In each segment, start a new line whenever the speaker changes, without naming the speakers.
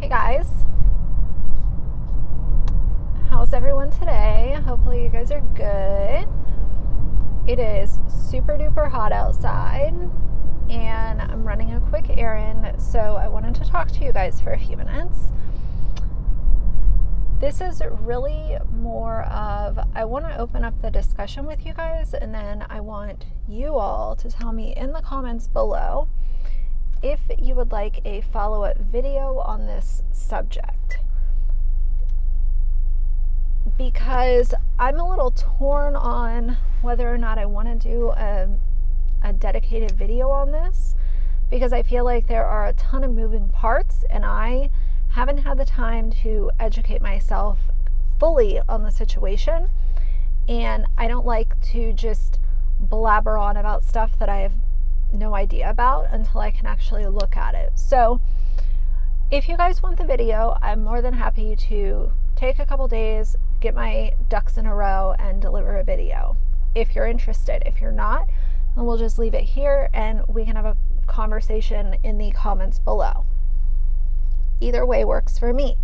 Hey guys, how's everyone today? Hopefully you guys are good. It is super duper hot outside and I'm running a quick errand, so I wanted to talk to you guys for a few minutes. This is really more of, I want to open up the discussion with you guys, and then I want you all to tell me in the comments below if you would like a follow-up video on this subject, because I'm a little torn on whether or not I want to do a dedicated video on this, because I feel like there are a ton of moving parts and I haven't had the time to educate myself fully on the situation, and I don't like to just blabber on about stuff that I have no idea about until I can actually look at it. So if you guys want the video, I'm more than happy to take a couple days, get my ducks in a row, and deliver a video if you're interested. If you're not, then we'll just leave it here and we can have a conversation in the comments below. Either way works for me.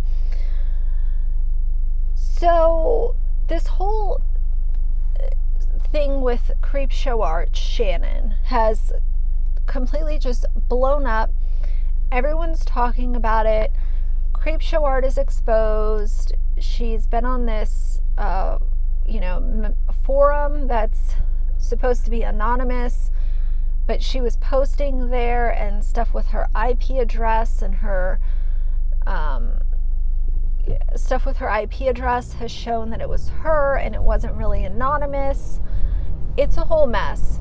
So this whole thing with Creepshow Art, Shannon, has completely just blown up. Everyone's talking about it. Creepshow Art is exposed. She's been on this forum that's supposed to be anonymous, but she was posting there, and stuff with her IP address and her stuff with her IP address has shown that it was her and it wasn't really anonymous. It's a whole mess.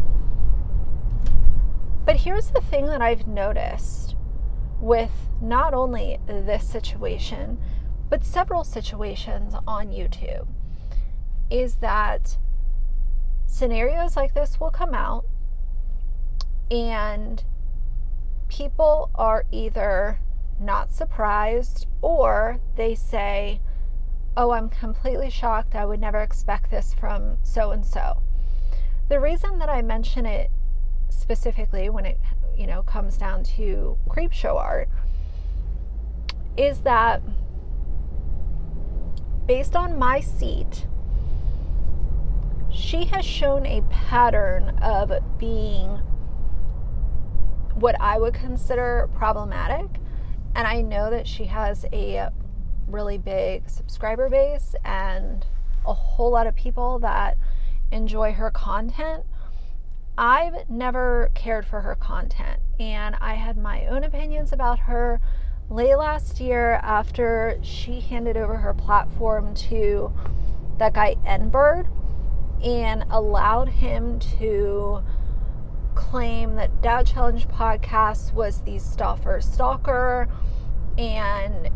But here's the thing that I've noticed with not only this situation, but several situations on YouTube, is that scenarios like this will come out and people are either not surprised or they say, oh, I'm completely shocked. I would never expect this from so-and-so. The reason that I mention it specifically when it comes down to Creepshow Art is that based on my seat, she has shown a pattern of being what I would consider problematic, and I know that she has a really big subscriber base and a whole lot of people that enjoy her content. I've never cared for her content, and I had my own opinions about her late last year after she handed over her platform to that guy N-Bird and allowed him to claim that Dad Challenge Podcast was the stalker. And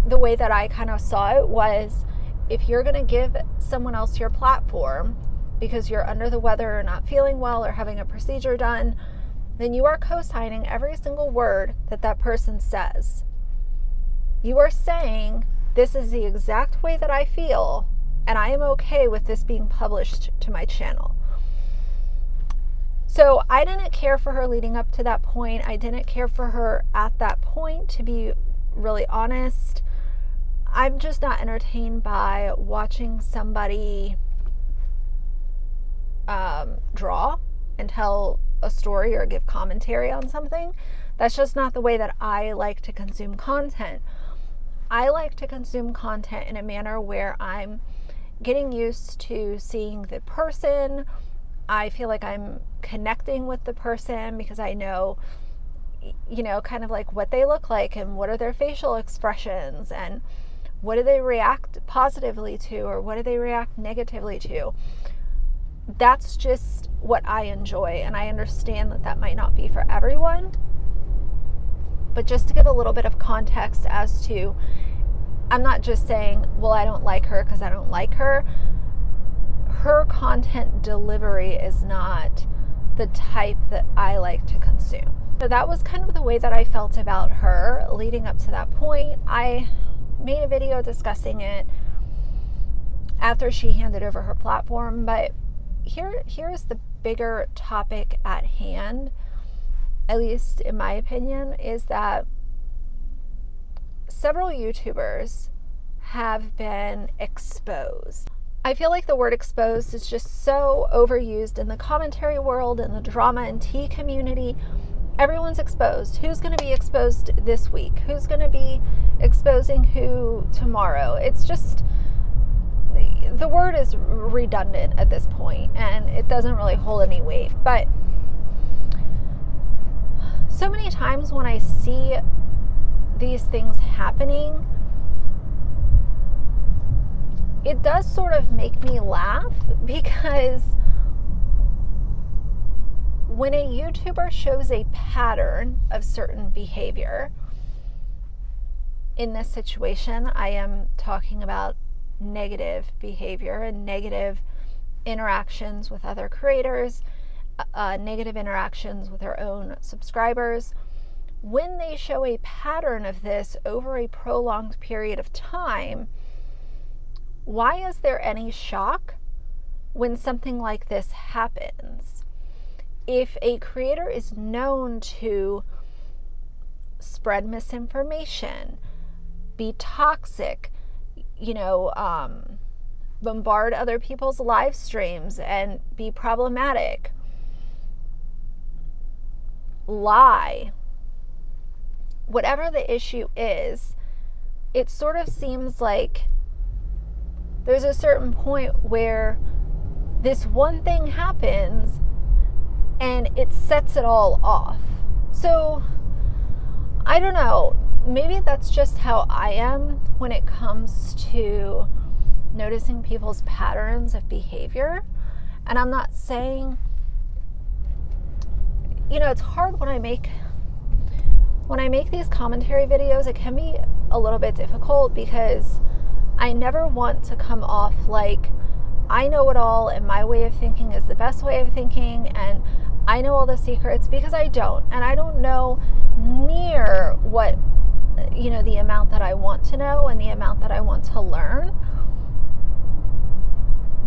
the way that I kind of saw it was, if you're going to give someone else your platform because you're under the weather or not feeling well or having a procedure done, then you are co-signing every single word that person says. You are saying, this is the exact way that I feel, and I am okay with this being published to my channel. So I didn't care for her leading up to that point. I didn't care for her at that point, to be really honest. I'm just not entertained by watching somebody draw and tell a story or give commentary on something. That's just not the way that I like to consume content. I like to consume content in a manner where I'm getting used to seeing the person. I feel like I'm connecting with the person because I know, kind of like what they look like and what are their facial expressions and what do they react positively to or what do they react negatively to. That's just what I enjoy, and I understand that might not be for everyone, but just to give a little bit of context as to, I'm not just saying, well, I don't like her because I don't like her. Her content delivery is not the type that I like to consume. So that was kind of the way that I felt about her leading up to that point. I made a video discussing it after she handed over her platform, but here's the bigger topic at hand, at least in my opinion, is that several YouTubers have been exposed. I feel like the word exposed is just so overused in the commentary world, in the drama and tea community. Everyone's exposed. Who's going to be exposed this week? Who's going to be exposing who tomorrow? It's just, the word is redundant at this point, and it doesn't really hold any weight. But so many times when I see these things happening, it does sort of make me laugh, because when a YouTuber shows a pattern of certain behavior, in this situation, I am talking about negative behavior and negative interactions with other creators, negative interactions with their own subscribers. When they show a pattern of this over a prolonged period of time, why is there any shock when something like this happens? If a creator is known to spread misinformation, be toxic, bombard other people's live streams and be problematic, lie, whatever the issue is, it sort of seems like there's a certain point where this one thing happens and it sets it all off. So, I don't know, maybe that's just how I am when it comes to noticing people's patterns of behavior. And I'm not saying, it's hard when I make these commentary videos. It can be a little bit difficult because I never want to come off like I know it all and my way of thinking is the best way of thinking and I know all the secrets, because I don't. And I don't know near what, the amount that I want to know and the amount that I want to learn.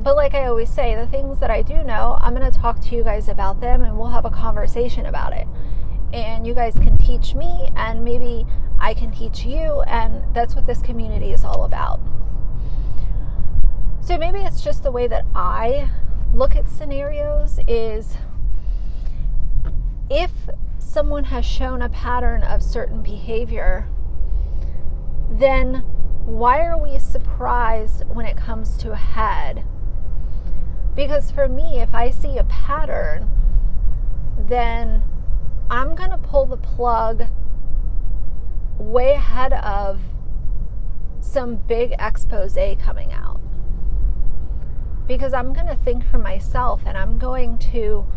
But like I always say, the things that I do know, I'm going to talk to you guys about them and we'll have a conversation about it. And you guys can teach me and maybe I can teach you, and that's what this community is all about. So maybe it's just the way that I look at scenarios is, if someone has shown a pattern of certain behavior, then why are we surprised when it comes to a head? Because for me, if I see a pattern, then I'm going to pull the plug way ahead of some big expose coming out. Because I'm going to think for myself and I'm going to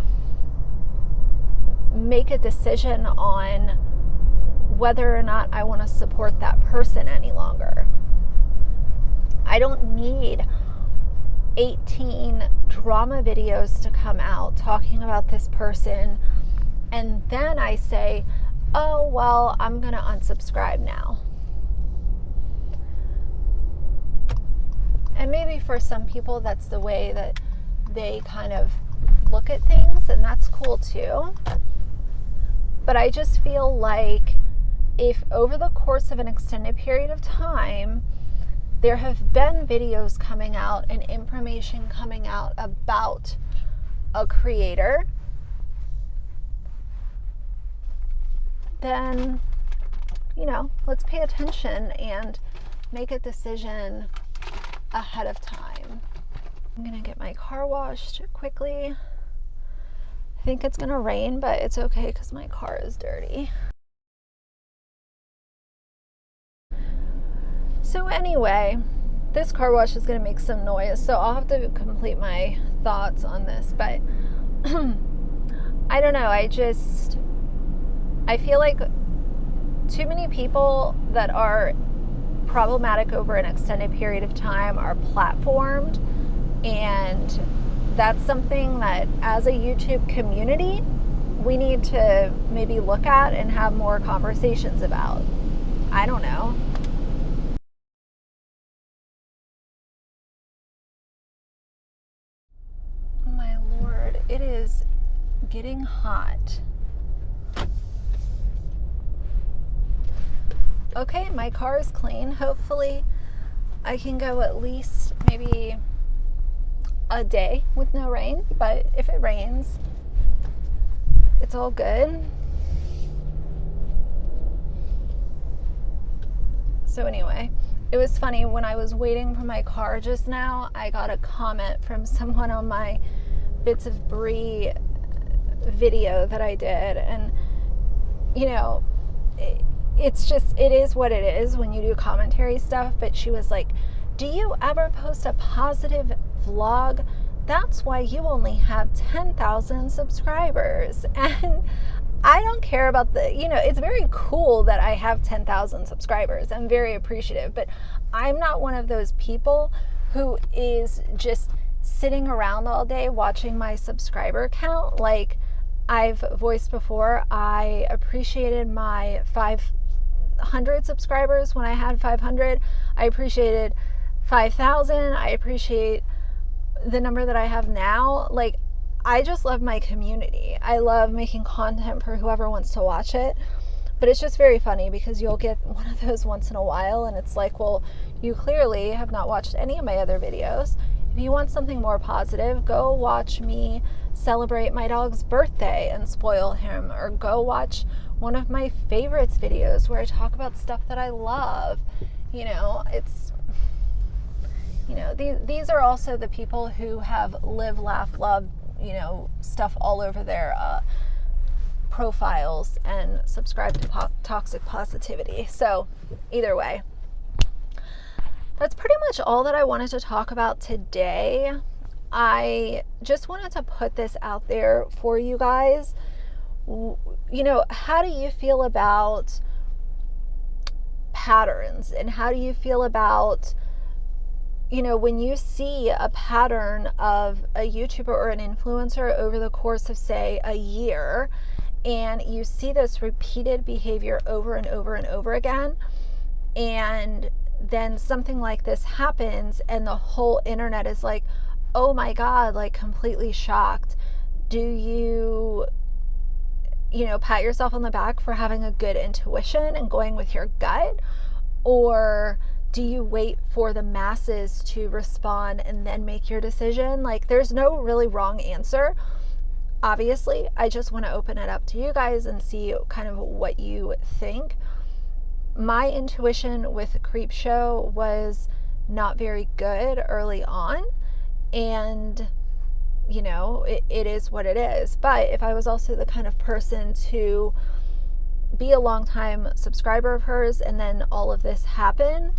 make a decision on whether or not I want to support that person any longer. I don't need 18 drama videos to come out talking about this person and then I say, oh, well, I'm going to unsubscribe now. And maybe for some people that's the way that they kind of look at things, and that's cool too. But I just feel like if over the course of an extended period of time, there have been videos coming out and information coming out about a creator, then, let's pay attention and make a decision ahead of time. I'm gonna get my car washed quickly. I think it's gonna rain, but it's okay because my car is dirty. So anyway, this car wash is gonna make some noise, so I'll have to complete my thoughts on this, but I don't know, I feel like too many people that are problematic over an extended period of time are platformed, and that's something that as a YouTube community we need to maybe look at and have more conversations about. I don't know. My Lord, it is getting hot. okay, my car is clean. Hopefully I can go at least maybe a day with no rain, but if it rains, it's all good. So anyway, it was funny when I was waiting for my car just now, I got a comment from someone on my Bits of Brie video that I did, and you know, it is what it is when you do commentary stuff, but she was like, do you ever post a positive vlog? That's why you only have 10,000 subscribers. And I don't care about it's very cool that I have 10,000 subscribers. I'm very appreciative, but I'm not one of those people who is just sitting around all day watching my subscriber count. Like I've voiced before, I appreciated my 500 subscribers when I had 500. I appreciated 5,000. I appreciate the number that I have now. Like, I just love my community. I love making content for whoever wants to watch it. But it's just very funny because you'll get one of those once in a while, and it's like, well, you clearly have not watched any of my other videos. If you want something more positive, go watch me celebrate my dog's birthday and spoil him, or go watch one of my favorites videos where I talk about stuff that I love. These are also the people who have live, laugh, love, stuff all over their profiles and subscribe to toxic positivity. So either way, that's pretty much all that I wanted to talk about today. I just wanted to put this out there for you guys. How do you feel about patterns, and how do you feel about when you see a pattern of a YouTuber or an influencer over the course of, say, a year, and you see this repeated behavior over and over and over again, and then something like this happens and the whole internet is like, oh my God, like completely shocked. Do you, pat yourself on the back for having a good intuition and going with your gut? Or do you wait for the masses to respond and then make your decision? Like, there's no really wrong answer. Obviously, I just want to open it up to you guys and see kind of what you think. My intuition with Creepshow was not very good early on, and it is what it is. But if I was also the kind of person to be a long-time subscriber of hers and then all of this happen,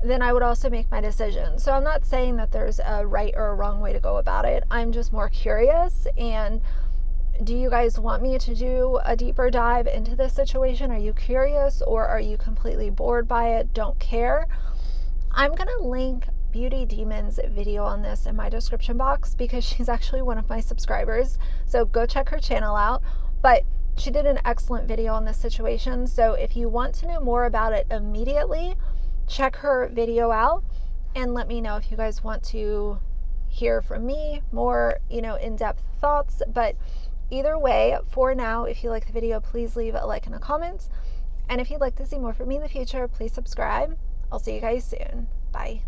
then I would also make my decision. So I'm not saying that there's a right or a wrong way to go about it. I'm just more curious. And do you guys want me to do a deeper dive into this situation? Are you curious, or are you completely bored by it, don't care? I'm going to link Beauty Demon's video on this in my description box because she's actually one of my subscribers. So go check her channel out. But she did an excellent video on this situation. So if you want to know more about it immediately, check her video out and let me know if you guys want to hear from me more, in-depth thoughts. But either way, for now, if you like the video, please leave a like and a comment. And if you'd like to see more from me in the future, please subscribe. I'll see you guys soon. Bye.